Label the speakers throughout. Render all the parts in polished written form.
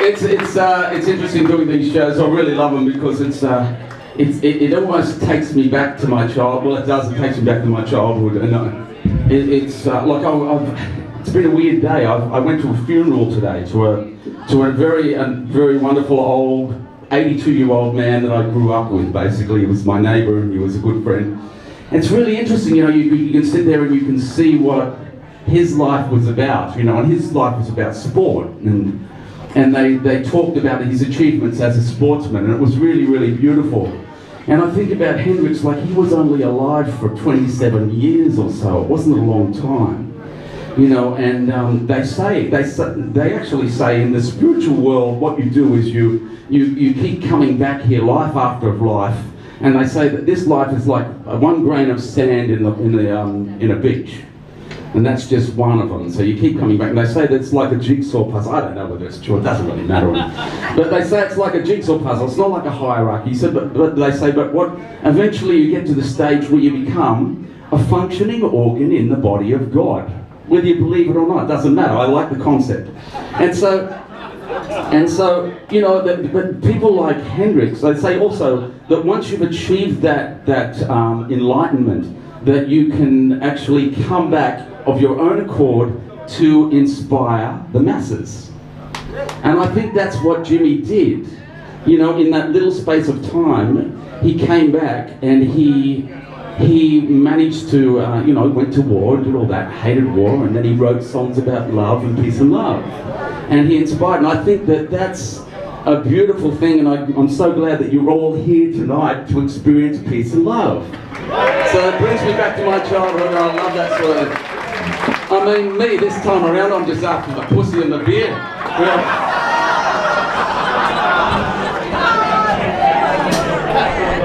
Speaker 1: It's interesting doing these shows. I really love them because it almost takes me back to my child. Well, it does. It takes me back to my childhood, and it's like it's been a weird day. I went to a funeral today to a very wonderful old 82-year-old man that I grew up with. Basically, he was my neighbour and he was a good friend. And it's really interesting, you know. You can sit there and you can see what his life was about, you know, and his life was about sport, and they talked about his achievements as a sportsman, and it was really, really beautiful. And I think about Hendrix, like he was only alive for 27 years or so. It wasn't a long time, you know. And they actually say in the spiritual world, what you do is you keep coming back here, life after life, and they say that this life is like 1 grain of sand in a beach. And that's just one of them. So you keep coming back. And they say that it's like a jigsaw puzzle. I don't know whether it's true. It doesn't really matter. But they say it's like a jigsaw puzzle. It's not like a hierarchy. So, but they say, but what? Eventually you get to the stage where you become a functioning organ in the body of God. Whether you believe it or not, it doesn't matter. I like the concept. And so, you know, but people like Hendrix, they say also that once you've achieved that enlightenment, that you can actually come back of your own accord to inspire the masses. And I think that's what Jimmy did. You know, in that little space of time, he came back and he managed to, you know, went to war, did all that, hated war, and then he wrote songs about love and peace and love. And he inspired, and I think that that's a beautiful thing, and I'm so glad that you're all here tonight to experience peace and love. So it brings me back to my childhood, and I love that sort of... I mean, me, this time around, I'm just after the pussy and the beer. Well,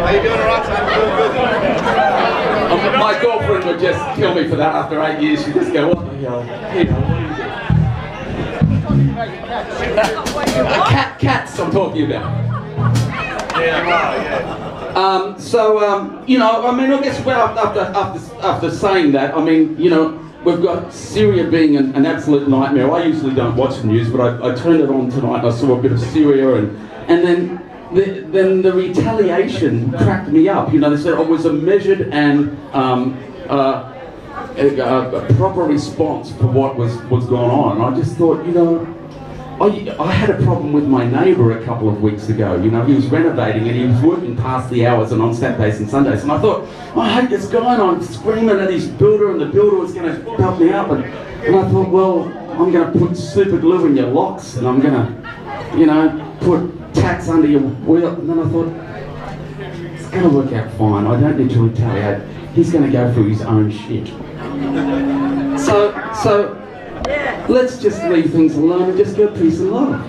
Speaker 2: are you doing all right, son?
Speaker 1: my girlfriend would just kill me for that after 8 years. She'd just go, what the hell? Hey, cats I'm talking about. You know, I mean, I guess after saying that, I mean, you know, we've got Syria being an absolute nightmare. I usually don't watch the news, but I turned it on tonight and I saw a bit of Syria, and then the retaliation cracked me up. You know, they said it was a measured and a proper response for what was going on. And I just thought, you know, I had a problem with my neighbour a couple of weeks ago. You know, he was renovating and he was working past the hours and on Saturdays and Sundays. And I thought, I hate this guy, and I'm screaming at his builder, and the builder was going to help me up. And I thought, well, I'm going to put super glue in your locks, and I'm going to, you know, put tacks under your wheel. And then I thought, it's going to work out fine. I don't need to retaliate. He's going to go through his own shit. So let's just leave things alone and just go peace and love.